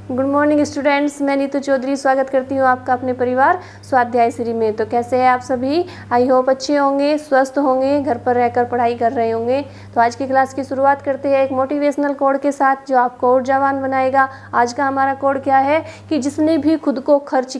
Good morning students, मैं नीतू चौधरी स्वागत करती हूँ आपका अपने परिवार स्वाध्याय श्री में। तो कैसे हैं आप सभी? आई होप अच्छे होंगे, स्वस्थ होंगे, घर पर रहकर पढ़ाई कर रहे होंगे। तो आज की क्लास की शुरुआत करते हैं एक मोटिवेशनल कोड के साथ जो आपको और जवान बनाएगा। आज का हमारा कोड क्या है कि जिसने भी खुद को खर्च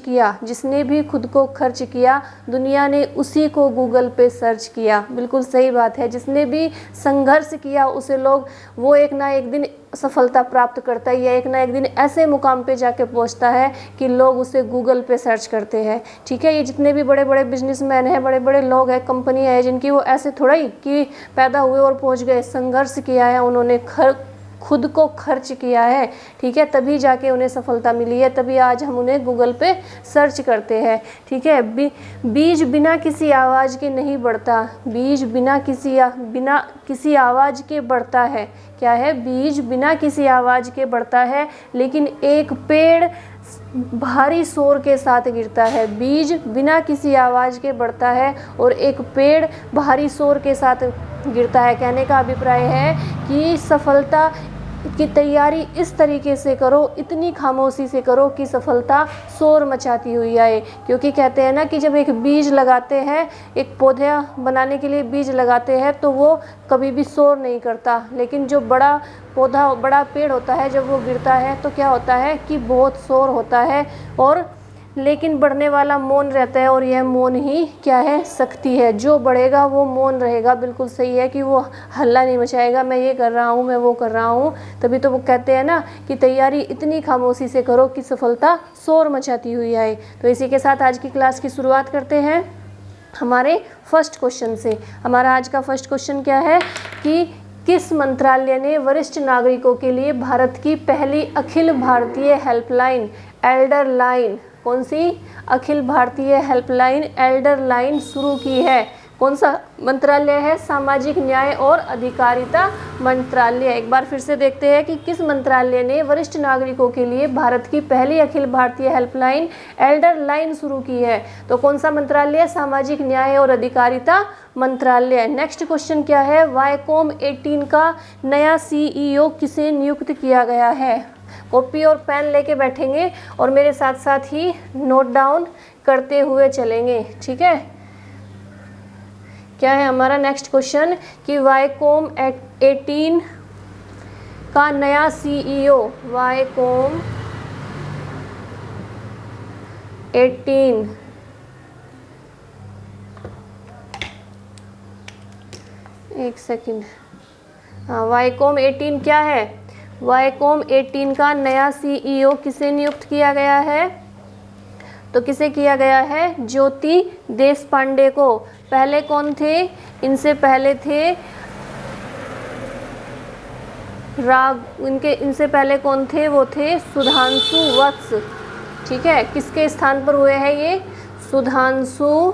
किया दुनिया ने उसी को गूगल पे सर्च किया। बिल्कुल सही बात है, जिसने भी संघर्ष किया उसे लोग वो एक ना एक दिन सफलता प्राप्त करता है या एक ना एक दिन ऐसे मुकाम पे जाके पहुंचता है कि लोग उसे गूगल पे सर्च करते हैं। ठीक है, ये जितने भी बड़े बड़े बिजनेसमैन हैं, बड़े बड़े लोग हैं, कंपनी है जिनकी, वो ऐसे थोड़ा ही कि पैदा हुए और पहुंच गए। संघर्ष किया है उन्होंने, खुद को खर्च किया है। ठीक है, तभी जाके उन्हें सफलता मिली है, तभी आज हम उन्हें गूगल पे सर्च करते हैं। ठीक है, बीज बिना किसी आवाज़ के नहीं बढ़ता। बीज बिना किसी आवाज़ के बढ़ता है। क्या है? बीज बिना किसी आवाज़ के बढ़ता है, लेकिन एक पेड़ भारी शोर के साथ गिरता है। बीज बिना किसी आवाज़ के बढ़ता है और एक पेड़ भारी शोर के साथ गिरता है। कहने का अभिप्राय है कि सफलता की तैयारी इस तरीके से करो, इतनी खामोशी से करो कि सफलता शोर मचाती हुई आए। क्योंकि कहते हैं ना कि जब एक बीज लगाते हैं, एक पौधा बनाने के लिए बीज लगाते हैं तो वो कभी भी शोर नहीं करता, लेकिन जो बड़ा पौधा, बड़ा पेड़ होता है, जब वो गिरता है तो क्या होता है कि बहुत शोर होता है। और लेकिन बढ़ने वाला मौन रहता है, और यह मौन ही क्या है? शक्ति है। जो बढ़ेगा वो मौन रहेगा। बिल्कुल सही है कि वो हल्ला नहीं मचाएगा, मैं ये कर रहा हूँ, मैं वो कर रहा हूँ। तभी तो वो कहते हैं ना कि तैयारी इतनी खामोशी से करो कि सफलता शोर मचाती हुई आए। तो इसी के साथ आज की क्लास की शुरुआत करते हैं हमारे फर्स्ट क्वेश्चन से। हमारा आज का फर्स्ट क्वेश्चन क्या है कि किस मंत्रालय ने वरिष्ठ नागरिकों के लिए भारत की पहली Akhil Bharatiya helpline Elder line, कौन सी? Akhil Bharatiya helpline Elder line शुरू की है? कौन सा मंत्रालय है? सामाजिक न्याय और अधिकारिता मंत्रालय। एक बार फिर से देखते हैं कि किस मंत्रालय ने वरिष्ठ नागरिकों के लिए भारत की पहली Akhil Bharatiya helpline Elder line शुरू की है। तो कौन सा मंत्रालय? सामाजिक न्याय और अधिकारिता मंत्रालय। नेक्स्ट क्वेश्चन क्या है? वाईकॉम 18 का नया CEO किसे नियुक्त किया गया है? कॉपी और पेन लेके बैठेंगे और मेरे साथ साथ ही नोट डाउन करते हुए चलेंगे। ठीक है, क्या है हमारा नेक्स्ट क्वेश्चन कि वाईकॉम 18 का नया CEO, वाईकॉम 18 एक सेकंड, हाँ, वाईकॉम 18 क्या है? वाईकॉम 18 का नया CEO किसे नियुक्त किया गया है? तो किसे किया गया है? ज्योति देशपांडे को। पहले कौन थे? इनसे पहले थे इनसे पहले कौन थे? वो थे सुधांशु वत्स। ठीक है, किसके स्थान पर हुए हैं ये? सुधांशु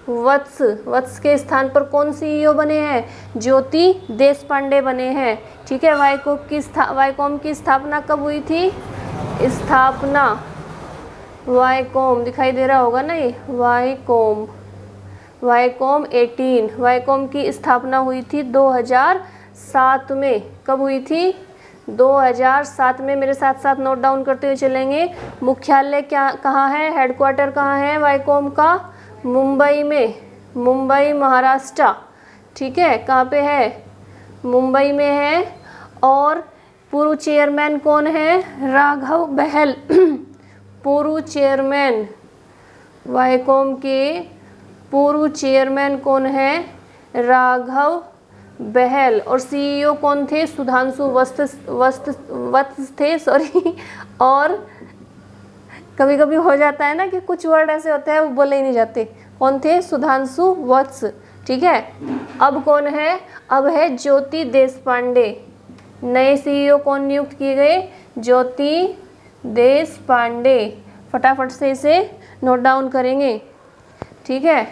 वत्स के स्थान पर कौन CEO बने हैं? ज्योति देशपांडे बने हैं। ठीक है, वाईकॉम की स्थापना कब हुई थी? स्थापना, वाईकॉम दिखाई दे रहा होगा ना, ये वाईकॉम 18, वाईकॉम की स्थापना हुई थी 2007 में। कब हुई थी? 2007 में। मेरे साथ साथ नोट डाउन करते हुए चलेंगे। मुख्यालय कहाँ है? हेडक्वार्टर कहाँ है वाईकॉम का? मुंबई में, मुंबई महाराष्ट्र। ठीक है, कहाँ पे है? मुंबई में है। और पूर्व चेयरमैन कौन है? राघव बहल। पूर्व चेयरमैन, वाईकॉम के पूर्व चेयरमैन कौन है? राघव बहल। और CEO कौन थे? सुधांशु वत्स थे, सॉरी। और कभी कभी हो जाता है ना कि कुछ वर्ड ऐसे होते हैं वो बोले ही नहीं जाते। कौन थे? सुधांशु वत्स। ठीक है, अब कौन है? अब है ज्योति देशपांडे। नए CEO कौन नियुक्त किए गए? ज्योति देशपांडे। फटाफट से इसे नोट डाउन करेंगे। ठीक है,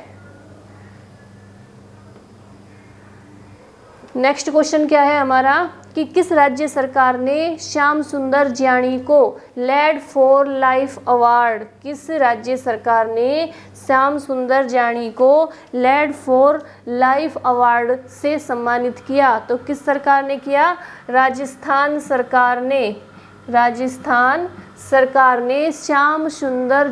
नेक्स्ट क्वेश्चन क्या है हमारा कि किस राज्य सरकार ने श्याम सुंदर ज्ञानी को लेड फॉर लाइफ अवार्ड, किस राज्य सरकार ने श्याम सुंदर ज्ञानी को लेड फॉर लाइफ अवार्ड से सम्मानित किया? तो किस सरकार ने किया? राजस्थान सरकार ने राजस्थान सरकार ने श्याम सुंदर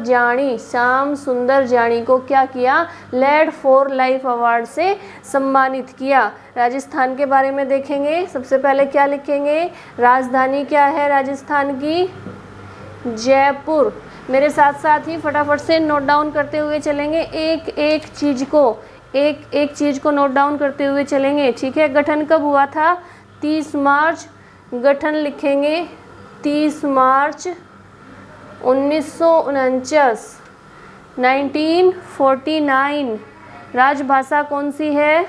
जानी को क्या किया, लैड फॉर लाइफ अवार्ड से सम्मानित किया। राजस्थान के बारे में देखेंगे, सबसे पहले क्या लिखेंगे, राजधानी क्या है राजस्थान की, जयपुर। मेरे साथ साथ ही फटाफट से नोट डाउन करते हुए चलेंगे, एक एक चीज़ को नोट डाउन करते हुए चलेंगे, ठीक है। गठन कब हुआ था, 30 मार्च, गठन लिखेंगे 30 मार्च 1949, 1949। राजभाषा कौन सी है,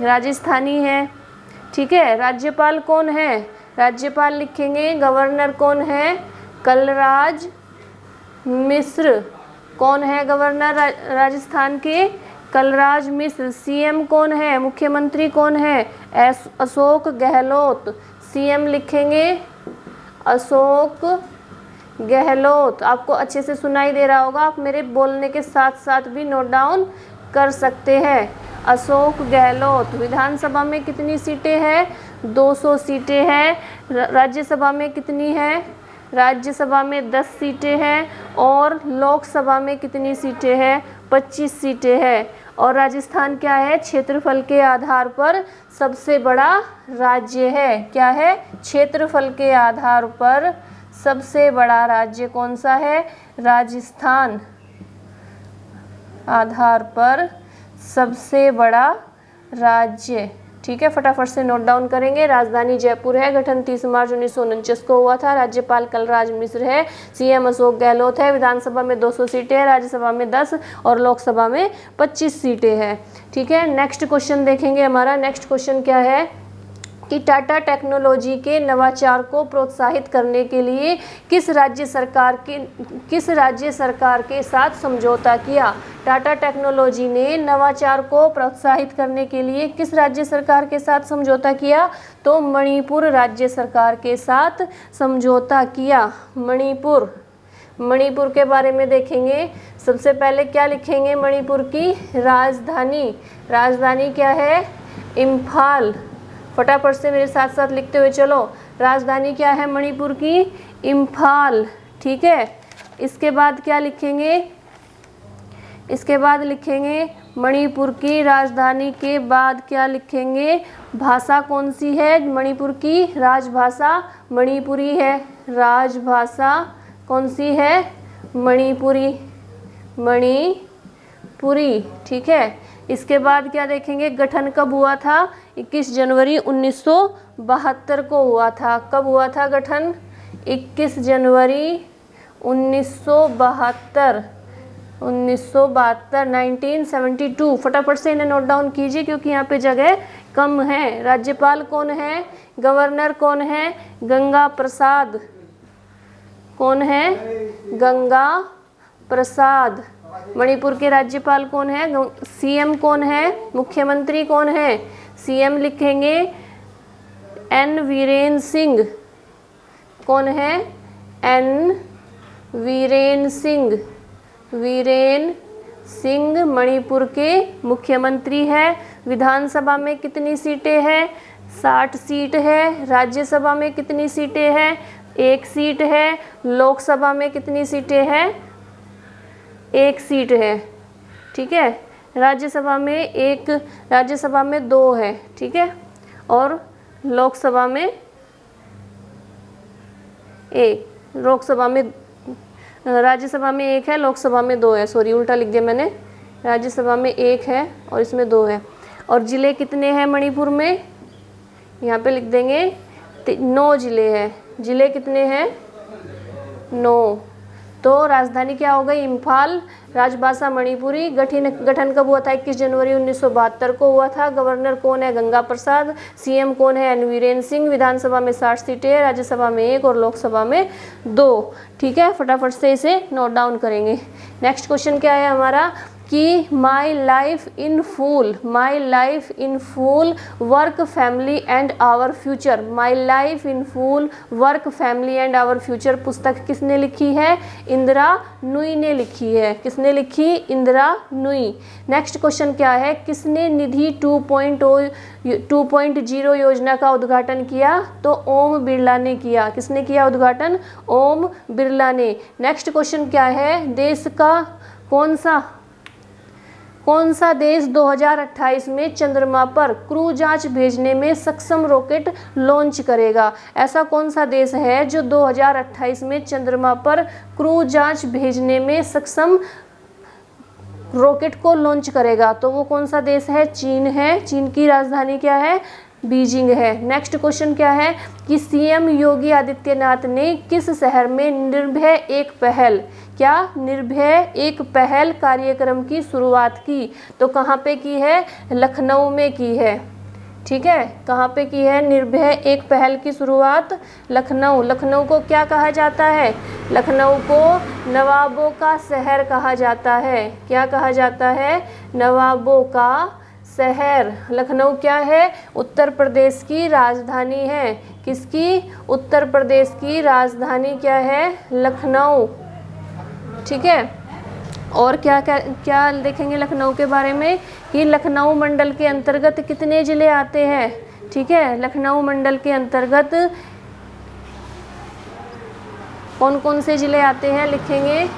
राजस्थानी है, ठीक है। राज्यपाल कौन है, राज्यपाल लिखेंगे, गवर्नर कौन है, कलराज मिश्र। कौन है गवर्नर राजस्थान के, कलराज मिश्र। सीएम कौन है, मुख्यमंत्री कौन है, अशोक गहलोत। सीएम लिखेंगे अशोक गहलोत। आपको अच्छे से सुनाई दे रहा होगा, आप मेरे बोलने के साथ साथ भी नोट डाउन कर सकते हैं। अशोक गहलोत। विधानसभा में कितनी सीटें हैं, 200 सीटें हैं। राज्यसभा में कितनी है, राज्यसभा में 10 सीटें हैं। और लोकसभा में कितनी सीटें हैं, 25 सीटें हैं। और राजस्थान क्या है, क्षेत्रफल के आधार पर सबसे बड़ा राज्य है। क्या है, क्षेत्रफल के आधार पर सबसे बड़ा राज्य कौन सा है, राजस्थान। आधार पर सबसे बड़ा राज्य, ठीक है। फटाफट से नोट डाउन करेंगे। राजधानी जयपुर है, गठन 30 मार्च 1949 को हुआ था। राज्यपाल कलराज मिश्र है, सीएम अशोक गहलोत है। विधानसभा में 200 सीटें हैं, राज्यसभा में 10 और लोकसभा में 25 सीटें हैं, ठीक है। नेक्स्ट क्वेश्चन देखेंगे। हमारा नेक्स्ट क्वेश्चन क्या है कि टाटा टेक्नोलॉजी के नवाचार को प्रोत्साहित करने के लिए किस राज्य सरकार के साथ समझौता किया। टाटा टेक्नोलॉजी ने नवाचार को प्रोत्साहित करने के लिए किस राज्य सरकार के साथ समझौता किया, तो मणिपुर राज्य सरकार के साथ समझौता किया। मणिपुर के बारे में देखेंगे। सबसे पहले क्या लिखेंगे, मणिपुर की राजधानी क्या है, इम्फाल। फटाफट से मेरे साथ साथ लिखते हुए चलो, राजधानी क्या है मणिपुर की, इम्फाल, ठीक है। इसके बाद क्या लिखेंगे, इसके बाद लिखेंगे मणिपुर की राजधानी के बाद क्या लिखेंगे, भाषा कौन सी है मणिपुर की, राजभाषा मणिपुरी है। राजभाषा कौन सी है, मणिपुरी, ठीक है। इसके बाद क्या देखेंगे, गठन कब हुआ था, 21 जनवरी 1972 को हुआ था। कब हुआ था गठन, 21 जनवरी 1972, 1972। फटाफट से इन्हें नोट डाउन कीजिए क्योंकि यहाँ पे जगह कम है। राज्यपाल कौन है, गवर्नर कौन है, गंगा प्रसाद। कौन है, गंगा प्रसाद। मणिपुर के राज्यपाल कौन है, सीएम कौन है, मुख्यमंत्री कौन है, सीएम लिखेंगे एन वीरेन सिंह। कौन है, एन वीरेन सिंह मणिपुर के मुख्यमंत्री है। विधानसभा में कितनी सीटें हैं, 60 सीट है। राज्यसभा में कितनी सीटें हैं, 1 सीट है। लोकसभा में कितनी सीटें हैं, 1 सीट है, ठीक है। राज्यसभा में 2 है, ठीक है। और लोकसभा में 1, राज्यसभा में 1 है, लोकसभा में 2 है। सॉरी, उल्टा लिख दिया मैंने। राज्यसभा में 1 है और इसमें 2 है। और जिले कितने हैं मणिपुर में, यहाँ पे लिख देंगे 9 जिले हैं। जिले कितने हैं, 9। तो राजधानी क्या हो गई, इम्फाल। राजभाषा मणिपुरी। गठन कब हुआ था, 21 जनवरी 1972 को हुआ था। गवर्नर कौन है, गंगा प्रसाद। सीएम कौन है, एन वीरेन सिंह। विधानसभा में 60 सीटें हैं, राज्यसभा में 1 और लोकसभा में 2, ठीक है। फटाफट से इसे नोट डाउन करेंगे। नेक्स्ट क्वेश्चन क्या है हमारा, कि my life in full work family and our future. My life in full work family and our future पुस्तक किसने लिखी है? इंदिरा नुई ने लिखी है। किसने लिखी? इंदिरा नुई। नेक्स्ट क्वेश्चन क्या है? किसने निधि 2.0 योजना का उद्घाटन किया? तो ओम बिरला ने किया। किसने किया उद्घाटन? ओम बिरला ने। नेक्स्ट क्वेश्चन क्या है? देश का कौन सा देश 2028 में चंद्रमा पर क्रू जांच भेजने में सक्षम रॉकेट लॉन्च करेगा? ऐसा कौन सा देश है जो 2028 में चंद्रमा पर क्रू जांच भेजने में सक्षम रॉकेट को लॉन्च करेगा? तो वो कौन सा देश है? चीन है। चीन की राजधानी क्या है? बीजिंग है। नेक्स्ट क्वेश्चन क्या है कि सीएम योगी आदित्यनाथ ने किस शहर में निर्भय एक पहल कार्यक्रम की शुरुआत की? तो कहाँ पे की है? लखनऊ में की है। ठीक है, कहाँ पे की है निर्भय एक पहल की शुरुआत? लखनऊ। लखनऊ को क्या कहा जाता है? लखनऊ को नवाबों का शहर कहा जाता है। क्या कहा जाता है? नवाबों का शहर। लखनऊ क्या है? उत्तर प्रदेश की राजधानी है। किसकी? उत्तर प्रदेश की राजधानी क्या है? लखनऊ। ठीक है, और क्या क्या क्या देखेंगे लखनऊ के बारे में कि लखनऊ मंडल के अंतर्गत कितने ज़िले आते हैं? ठीक है, लखनऊ मंडल के अंतर्गत कौन कौन से ज़िले आते हैं लिखेंगे,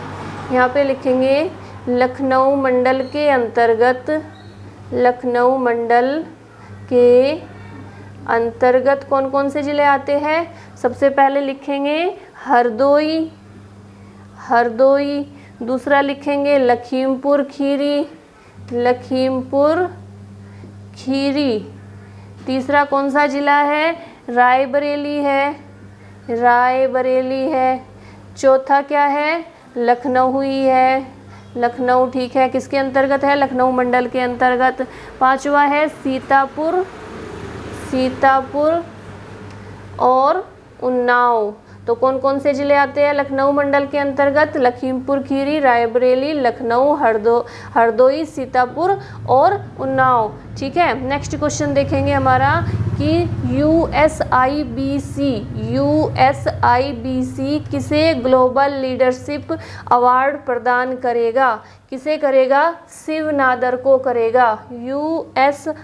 यहाँ पे लिखेंगे लखनऊ मंडल के अंतर्गत कौन कौन से ज़िले आते हैं? सबसे पहले लिखेंगे हरदोई, दूसरा लिखेंगे लखीमपुर खीरी, तीसरा कौन सा ज़िला है? रायबरेली है। चौथा क्या है? लखनऊ ही है। लखनऊ, ठीक है, किसके अंतर्गत है? लखनऊ मंडल के अंतर्गत। पांचवा है सीतापुर और उन्नाव। तो कौन कौन से ज़िले आते हैं लखनऊ मंडल के अंतर्गत? लखीमपुर खीरी, रायबरेली, लखनऊ, हरदोई, सीतापुर और उन्नाव। ठीक है, नेक्स्ट क्वेश्चन देखेंगे हमारा कि USIBC किसे ग्लोबल लीडरशिप अवार्ड प्रदान करेगा? किसे करेगा? शिव नादर को करेगा। USIBC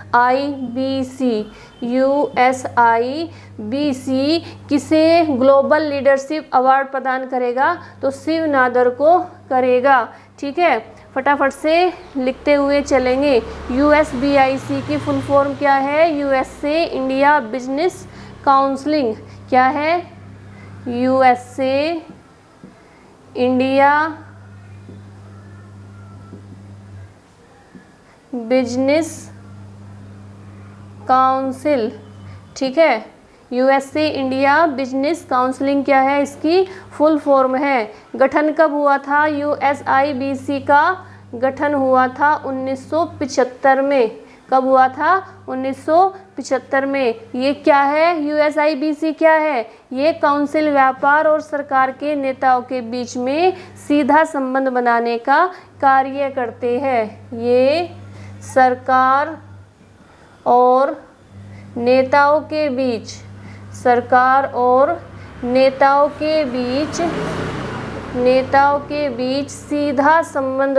किसे ग्लोबल लीडरशिप अवार्ड प्रदान करेगा? तो शिव नादर को करेगा। ठीक है, फटाफट से लिखते हुए चलेंगे। USBIC की फुल फॉर्म क्या है? USA India business counselling. क्या है? USA India business council. ठीक है, USA इंडिया बिजनेस काउंसलिंग क्या है? इसकी फुल फॉर्म है। गठन कब हुआ था? USIBC का गठन हुआ था 1975 में। कब हुआ था? 1975 में। ये क्या है? USIBC क्या है? ये काउंसिल व्यापार और सरकार के नेताओं के बीच में सीधा संबंध बनाने का कार्य करते हैं। ये सरकार और नेताओं के बीच सीधा संबंध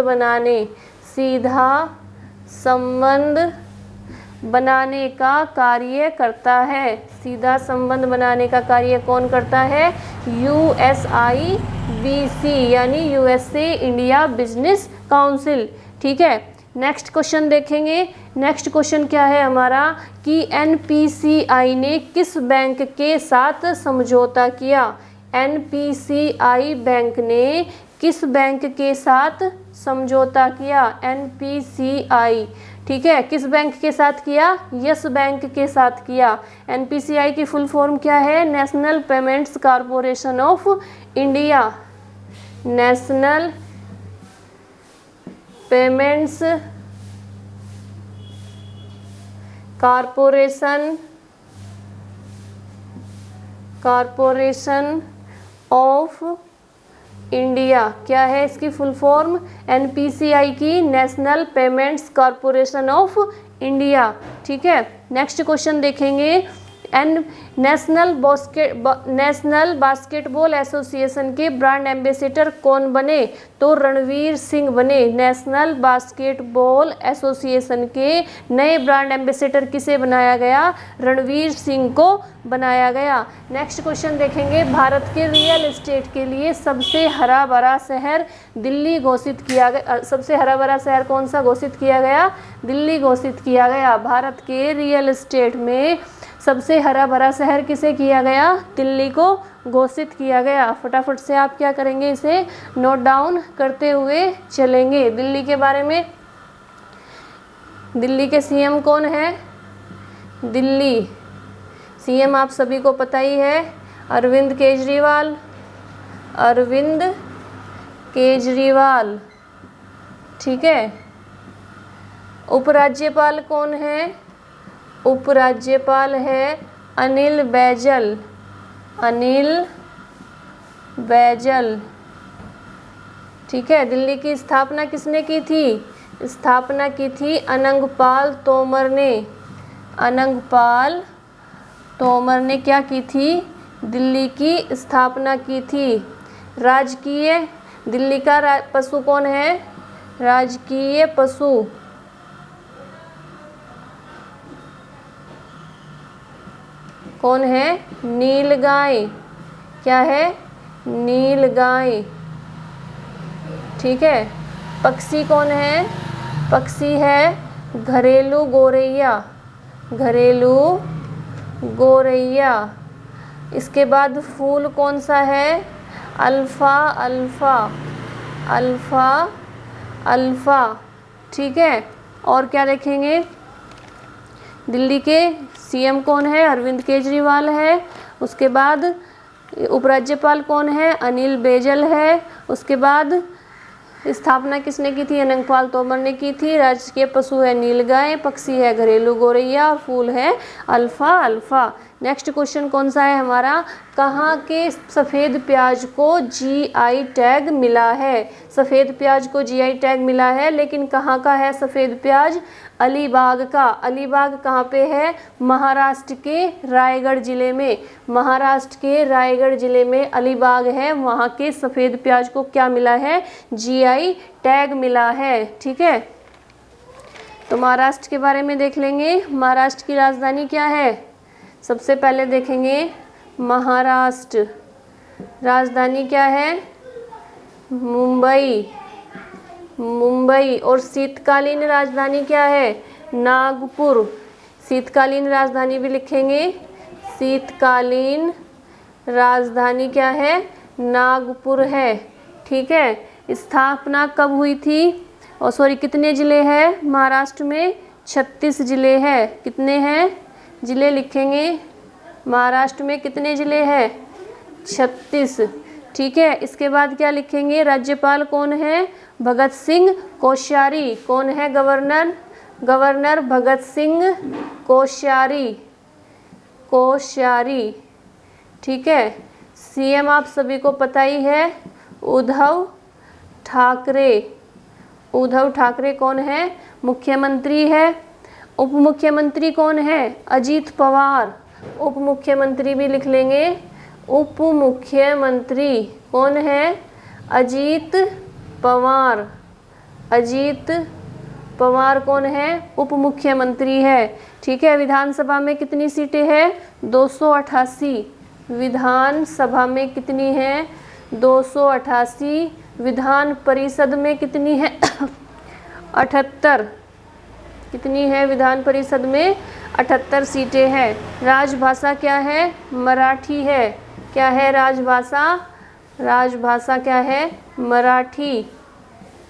बनाने का कार्य करता है। सीधा संबंध बनाने का कार्य कौन करता है? USIBC यानी USA इंडिया बिजनेस काउंसिल। ठीक है, नेक्स्ट क्वेश्चन देखेंगे। नेक्स्ट क्वेश्चन क्या है हमारा कि NPCI ने किस बैंक के साथ समझौता किया? NPCI बैंक ने किस बैंक के साथ समझौता किया? NPCI, ठीक है, किस बैंक के साथ किया? यस बैंक के साथ किया। NPCI की फुल फॉर्म क्या है? National payments corporation of India. National payments corporation of India. क्या है इसकी फुल फॉर्म? एनपीसीआई की national payments corporation of India. ठीक है, नेक्स्ट क्वेश्चन देखेंगे। नेशनल बास्केटबॉल एसोसिएशन के ब्रांड एम्बेसडर कौन बने? तो रणवीर सिंह बने। नेशनल बास्केटबॉल एसोसिएशन के नए ब्रांड एम्बेसडर किसे बनाया गया? रणवीर सिंह को बनाया गया। नेक्स्ट क्वेश्चन देखेंगे। भारत के रियल एस्टेट के लिए सबसे हरा भरा शहर दिल्ली घोषित किया गया। सबसे हरा भरा शहर कौन सा घोषित किया गया? दिल्ली घोषित किया गया। भारत के रियल एस्टेट में सबसे हरा भरा शहर किसे किया गया? दिल्ली को घोषित किया गया। फटाफट से आप क्या करेंगे? इसे नोट डाउन करते हुए चलेंगे। दिल्ली के बारे में, दिल्ली के सीएम कौन है? दिल्ली सीएम आप सभी को पता ही है, अरविंद केजरीवाल। अरविंद केजरीवाल। ठीक है। उपराज्यपाल कौन है? उपराज्यपाल है अनिल बैजल। अनिल बैजल। ठीक है। दिल्ली की स्थापना किसने की थी? स्थापना की थी अनंगपाल तोमर ने। अनंगपाल तोमर ने क्या की थी? दिल्ली की स्थापना की थी। राजकीय दिल्ली का पशु कौन है? राजकीय पशु कौन है? नीलगाय। क्या है? नीलगाय। ठीक है। पक्षी कौन है? पक्षी है घरेलू गौरैया। घरेलू गौरैया। इसके बाद फूल कौन सा है? Alpha alpha. Alpha alpha. ठीक है। और क्या देखेंगे? दिल्ली के सीएम कौन है? अरविंद केजरीवाल है। उसके बाद उपराज्यपाल कौन है? अनिल बैजल है। उसके बाद स्थापना किसने की थी? अनंगपाल तोमर ने की थी। राजकीय पशु है नीलगाय, पक्षी है घरेलू गौरैया और फूल है अल्फा अल्फा। नेक्स्ट क्वेश्चन कौन सा है हमारा? कहाँ के सफ़ेद प्याज को जीआई टैग मिला है? सफ़ेद प्याज को जीआई टैग मिला है, लेकिन कहाँ का है सफ़ेद प्याज? अलीबाग का। अलीबाग कहाँ पे है? महाराष्ट्र के रायगढ़ ज़िले में। महाराष्ट्र के रायगढ़ ज़िले में अलीबाग है, वहाँ के सफ़ेद प्याज को क्या मिला है? जीआई टैग मिला है। ठीक है। तो महाराष्ट्र के बारे में देख लेंगे। महाराष्ट्र की राजधानी क्या है? सबसे पहले देखेंगे महाराष्ट्र राजधानी क्या है? मुंबई। मुंबई। और शीतकालीन राजधानी क्या है? नागपुर। शीतकालीन राजधानी भी लिखेंगे। शीतकालीन राजधानी क्या है? नागपुर है। ठीक है। स्थापना कब हुई थी? और सॉरी, कितने ज़िले हैं महाराष्ट्र में? 36 ज़िले हैं। कितने हैं ज़िले लिखेंगे? महाराष्ट्र में कितने ज़िले हैं? 36। ठीक है। इसके बाद क्या लिखेंगे? राज्यपाल कौन है? भगत सिंह कोश्यारी। कौन है गवर्नर? गवर्नर भगत सिंह कोश्यारी। कोश्यारी। ठीक है। सीएम आप सभी को पता ही है, उद्धव ठाकरे। उद्धव ठाकरे कौन है? मुख्यमंत्री है। उप मुख्यमंत्री कौन है? अजीत पवार। उप मुख्यमंत्री भी लिख लेंगे। उप मुख्यमंत्री कौन है? अजीत पवार। अजीत पवार कौन है? उप मुख्यमंत्री है। ठीक है। विधानसभा में कितनी सीटें हैं? 288। विधानसभा में कितनी हैं? 288। विधान परिषद में कितनी है? 78। कितनी है विधान परिषद में? 78 सीटें हैं। राजभाषा क्या है? मराठी है। क्या है राजभाषा? राजभाषा क्या है? मराठी।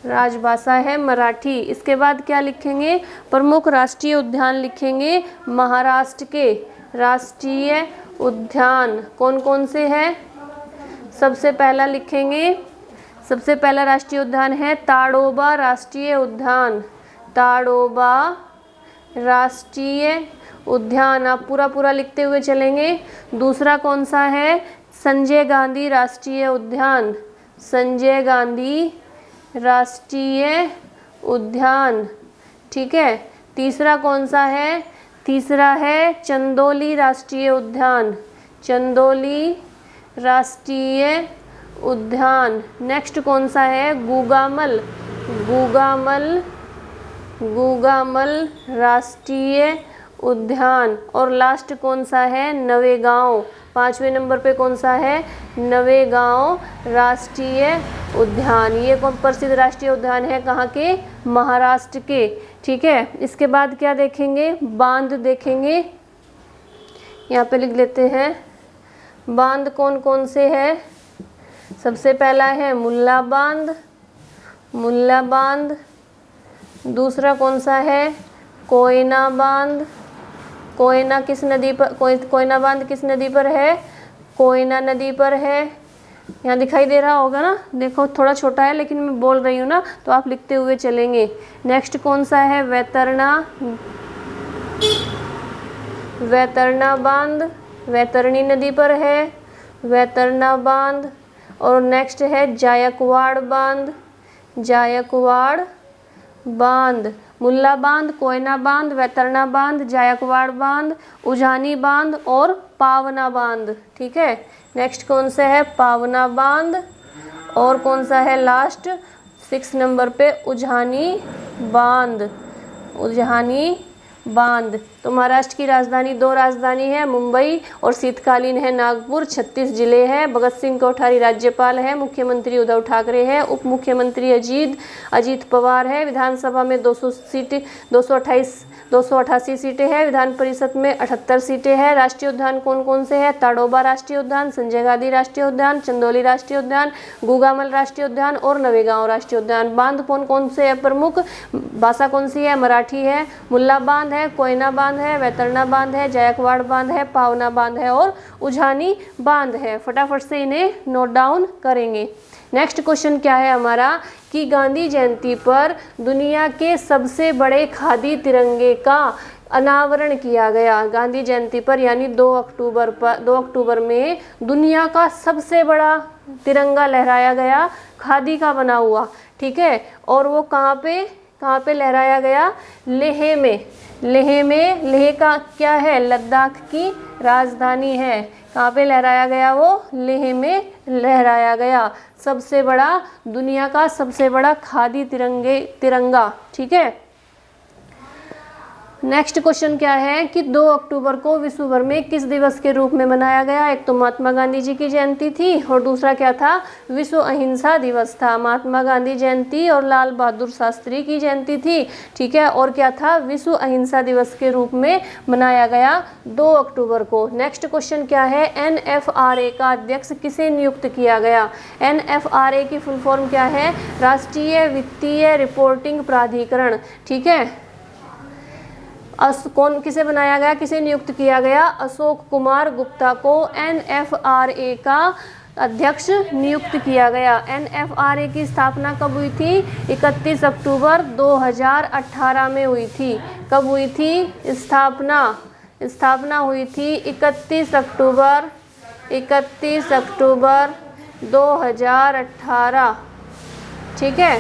राजभाषा है मराठी। इसके बाद क्या लिखेंगे? प्रमुख राष्ट्रीय उद्यान लिखेंगे। महाराष्ट्र के राष्ट्रीय उद्यान कौन कौन से हैं? सबसे पहला लिखेंगे, सबसे पहला राष्ट्रीय उद्यान है ताड़ोबा राष्ट्रीय उद्यान। ताड़ोबा राष्ट्रीय उद्यान, आप पूरा पूरा लिखते हुए चलेंगे। दूसरा कौन सा है? संजय गांधी राष्ट्रीय उद्यान। संजय गांधी राष्ट्रीय उद्यान, ठीक है। तीसरा कौन सा है? तीसरा है चंदौली राष्ट्रीय उद्यान, चंदौली राष्ट्रीय उद्यान। नेक्स्ट कौन सा है? गूगामल, गूगामल, गूगामल राष्ट्रीय उद्यान। और लास्ट कौन सा है? नवेगांव। 5वें नंबर पे कौन सा है? नवेगांव राष्ट्रीय उद्यान। ये कौन प्रसिद्ध राष्ट्रीय उद्यान है? कहाँ के? महाराष्ट्र के, ठीक है। इसके बाद क्या देखेंगे? बांध देखेंगे, यहाँ पे लिख लेते हैं। बांध कौन कौन से है? सबसे पहला है मुल्ला बांध, मुल्ला बांध। दूसरा कौन सा है? कोयना बांध, कोयना किस नदी पर? कोयना बांध किस नदी पर है? कोयना नदी पर है। यहाँ दिखाई दे रहा होगा ना, देखो थोड़ा छोटा है लेकिन मैं बोल रही हूँ ना, तो आप लिखते हुए चलेंगे। नेक्स्ट कौन सा है? वैतरणी, वैतरणी बांध, वैतरणी नदी पर है वैतरणी बांध। और नेक्स्ट है जायकवाड़ बांध, जायकवाड़ बांध। मुल्ला बांध, कोयना बांध, वैतरणा बांध, जायकवाड़ बांध, उजानी बांध और पावना बांध, ठीक है। नेक्स्ट कौन सा है? पावना बांध। और कौन सा है लास्ट 6 नंबर पे? उजानी बांध, उजानी बांध। तो महाराष्ट्र की राजधानी, 2 राजधानी है, मुंबई और शीतकालीन है नागपुर। 36 जिले हैं। भगत सिंह कोठारी राज्यपाल है, मुख्यमंत्री उद्धव ठाकरे है, उप मुख्यमंत्री अजीत पवार है। विधानसभा में 200 सीटें, 288 सीटें हैं। विधान परिषद में 78 सीटें हैं। राष्ट्रीय उद्यान कौन कौन से हैं? ताडोबा राष्ट्रीय उद्यान, संजय गांधी राष्ट्रीय उद्यान, चंदौली राष्ट्रीय उद्यान, गूगामल राष्ट्रीय उद्यान और नवेगांव राष्ट्रीय उद्यान। बांध कौन कौन से है प्रमुख? भाषा कौन सी है? मराठी है। मुल्ला बांध है, कोयना बांध है, वैतरणा बांध है, जायकवाड़ बांध है, पावना बांध है और उजानी बांध है। फटाफट से इन्हें नोट डाउन करेंगे। नेक्स्ट क्वेश्चन क्या है हमारा कि गांधी जयंती पर दुनिया के सबसे बड़े खादी तिरंगे का अनावरण किया गया। गांधी जयंती पर यानी 2 अक्टूबर में दुनिया का सबसे बड़ा तिरंगा लहराया गया, खादी का बना हुआ, ठीक है। और वो कहाँ पे लहराया गया? लेह में। लेह में, लेह का क्या है? लद्दाख की राजधानी है। कहाँ पे लहराया गया? वो लेह में लहराया गया। सबसे बड़ा, दुनिया का सबसे बड़ा खादी तिरंगा, ठीक है। नेक्स्ट क्वेश्चन क्या है कि 2 अक्टूबर को विश्व भर में किस दिवस के रूप में मनाया गया? एक तो महात्मा गांधी जी की जयंती थी और दूसरा क्या था? विश्व अहिंसा दिवस था। महात्मा गांधी जयंती और लाल बहादुर शास्त्री की जयंती थी, ठीक है। और क्या था? विश्व अहिंसा दिवस के रूप में मनाया गया 2 अक्टूबर को। नेक्स्ट क्वेश्चन क्या है? NFRA का अध्यक्ष किसे नियुक्त किया गया? NFRA की फुल फॉर्म क्या है? राष्ट्रीय वित्तीय रिपोर्टिंग प्राधिकरण, ठीक है। कौन किसे बनाया गया, किसे नियुक्त किया गया? अशोक कुमार गुप्ता को NFRA का अध्यक्ष नियुक्त किया गया। NFRA की स्थापना कब हुई थी? 31 अक्टूबर 2018 में हुई थी। कब हुई थी स्थापना? स्थापना हुई थी 31 अक्टूबर 2018, ठीक है।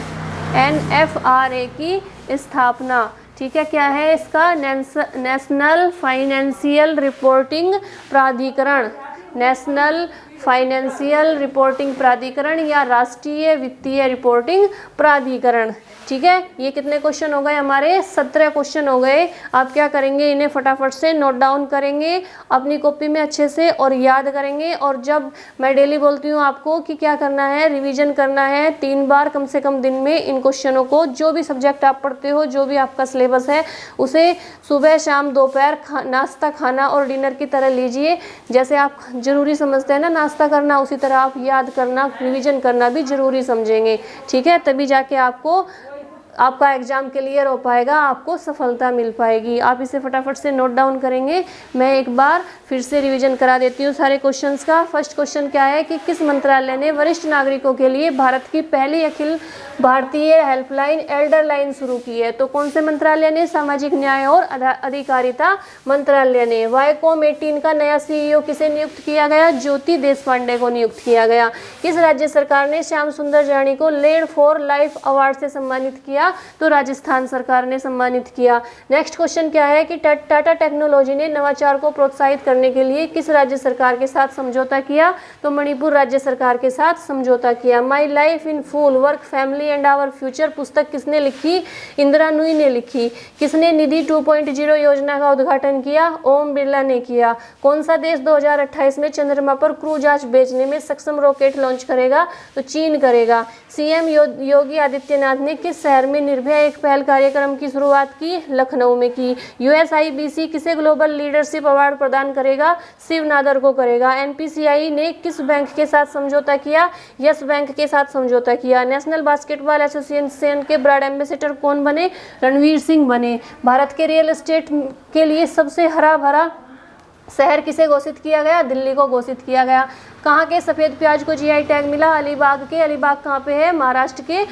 NFRA की स्थापना, ठीक है। क्या है इसका? नेशनल फाइनेंशियल रिपोर्टिंग प्राधिकरण, नेशनल फाइनेंशियल रिपोर्टिंग प्राधिकरण या राष्ट्रीय वित्तीय रिपोर्टिंग प्राधिकरण, ठीक है। ये कितने क्वेश्चन हो गए हमारे? 17 क्वेश्चन हो गए। आप क्या करेंगे? इन्हें फटाफट से नोट डाउन करेंगे अपनी कॉपी में अच्छे से और याद करेंगे। और जब मैं डेली बोलती हूँ आपको कि क्या करना है, रिवीजन करना है 3 बार कम से कम दिन में इन क्वेश्चनों को, जो भी सब्जेक्ट आप पढ़ते हो, जो भी आपका सिलेबस है, उसे सुबह शाम दोपहर नाश्ता, खाना और डिनर की तरह लीजिए। जैसे आप जरूरी समझते हैं ना नाश्ता करना, उसी तरह आप याद करना, रिवीजन करना भी जरूरी समझेंगे, ठीक है। तभी जाके आपको आपका एग्ज़ाम क्लियर हो पाएगा, आपको सफलता मिल पाएगी। आप इसे फटाफट से नोट डाउन करेंगे। मैं एक बार फिर से रिवीजन करा देती हूँ सारे क्वेश्चंस का। फर्स्ट क्वेश्चन क्या है कि किस मंत्रालय ने वरिष्ठ नागरिकों के लिए भारत की पहली Akhil Bharatiya helpline Elder line शुरू की है? तो कौन से मंत्रालय ने? सामाजिक न्याय और अधिकारिता मंत्रालय ने। वाईकॉम 18 का नया CEO किसे नियुक्त किया गया? ज्योति देशपांडे को नियुक्त किया गया। किस राज्य सरकार ने श्याम सुंदर जानी को लेड फॉर लाइफ अवार्ड से सम्मानित किया? तो राजस्थान सरकार ने सम्मानित किया। नेक्स्ट क्वेश्चन क्या है कि टाटा टेक्नोलॉजी ने नवाचार को प्रोत्साहित करने के लिए किस राज्य सरकार के साथ समझौता किया? तो मणिपुर राज्य सरकार के साथ समझौता किया। My life in full work family and our future पुस्तक किसने लिखी? इंदिरा नूई ने लिखी। किसने निधि 2.0 योजना का उद्घाटन किया? ओम बिरला ने किया। कौन सा देश 2028 में चंद्रमा पर क्रू जहाज भेजने में सक्षम रॉकेट लॉन्च करेगा? तो चीन करेगा। सीएम योगी आदित्यनाथ ने किस शहर में निर्भया एक पहल कार्यक्रम की शुरुआत की? लखनऊ में की। USIBC किसे ग्लोबल लीडरशिप अवार्ड प्रदान करेगा? शिव नादर को करेगा। NPCI ने किस बैंक के साथ समझौता किया? यस बैंक के साथ समझौता किया। नेशनल बास्केटबॉल एसोसिएशन के ब्रांड एम्बेसडर कौन बने? रणवीर सिंह बने। भारत के रियल एस्टेट के लिए सबसे हरा भरा शहर किसे घोषित किया गया? दिल्ली को घोषित किया गया। कहाँ के सफ़ेद प्याज को GI टैग मिला? अलीबाग के। अलीबाग कहाँ पे है? महाराष्ट्र के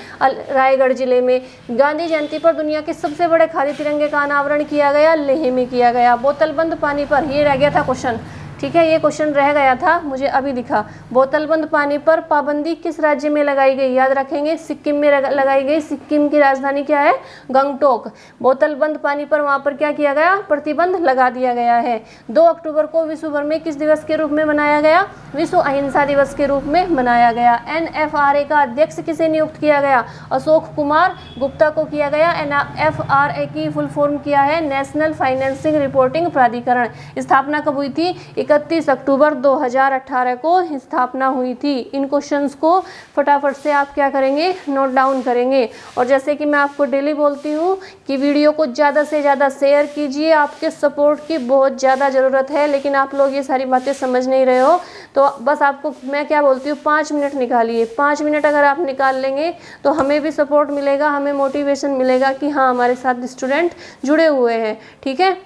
रायगढ़ जिले में। गांधी जयंती पर दुनिया के सबसे बड़े खादी तिरंगे का अनावरण किया गया? लेह में किया गया। बोतलबंद पानी पर, ये रह गया था क्वेश्चन, ठीक है, ये क्वेश्चन रह गया था, मुझे अभी दिखा। बोतलबंद पानी पर पाबंदी किस राज्य में लगाई गई? याद रखेंगे, सिक्किम में लगाई गई। सिक्किम की राजधानी क्या है? गंगटोक। बोतलबंद पानी पर वहाँ पर क्या किया गया? प्रतिबंध लगा दिया गया है। 2 अक्टूबर को विश्व भर में किस दिवस के रूप में मनाया गया? विश्व अहिंसा दिवस के रूप में मनाया गया। NFRA का अध्यक्ष किसे नियुक्त किया गया? अशोक कुमार गुप्ता को किया गया। NFRA की फुल फॉर्म क्या है? नेशनल फाइनेंसिंग रिपोर्टिंग प्राधिकरण। स्थापना कब हुई थी? 31 अक्टूबर 2018 को स्थापना हुई थी। इन क्वेश्चंस को फटाफट से आप क्या करेंगे? नोट डाउन करेंगे। और जैसे कि मैं आपको डेली बोलती हूँ कि वीडियो को ज़्यादा से ज़्यादा शेयर कीजिए। आपके सपोर्ट की बहुत ज़्यादा ज़रूरत है, लेकिन आप लोग ये सारी बातें समझ नहीं रहे हो। तो बस आपको मैं क्या बोलती हूँ, 5 मिनट निकालिए। 5 मिनट अगर आप निकाल लेंगे तो हमें भी सपोर्ट मिलेगा, हमें मोटिवेशन मिलेगा कि हाँ, हमारे साथ स्टूडेंट जुड़े हुए हैं। ठीक है,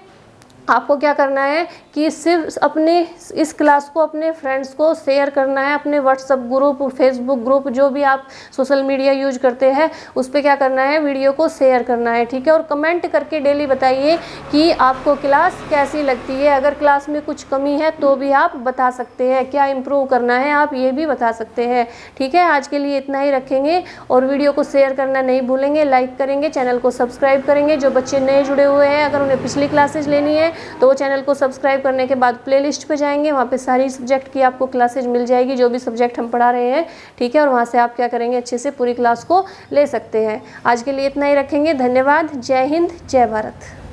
आपको क्या करना है कि सिर्फ अपने इस क्लास को अपने फ्रेंड्स को शेयर करना है। अपने व्हाट्सएप ग्रुप, फेसबुक ग्रुप, जो भी आप सोशल मीडिया यूज करते हैं उस पर क्या करना है? वीडियो को शेयर करना है। ठीक है, और कमेंट करके डेली बताइए कि आपको क्लास कैसी लगती है। अगर क्लास में कुछ कमी है तो भी आप बता सकते हैं, क्या इम्प्रूव करना है आप ये भी बता सकते हैं। ठीक है, आज के लिए इतना ही रखेंगे और वीडियो को शेयर करना नहीं भूलेंगे, लाइक करेंगे, चैनल को सब्सक्राइब करेंगे। जो बच्चे नए जुड़े हुए हैं, अगर उन्हें पिछली क्लासेज लेनी है तो वो चैनल को सब्सक्राइब करने के बाद प्लेलिस्ट पे जाएंगे, वहाँ पे सारी सब्जेक्ट की आपको क्लासेज मिल जाएगी, जो भी सब्जेक्ट हम पढ़ा रहे हैं। ठीक है, और वहाँ से आप क्या करेंगे? अच्छे से पूरी क्लास को ले सकते हैं। आज के लिए इतना ही रखेंगे। धन्यवाद। जय हिंद, जय भारत।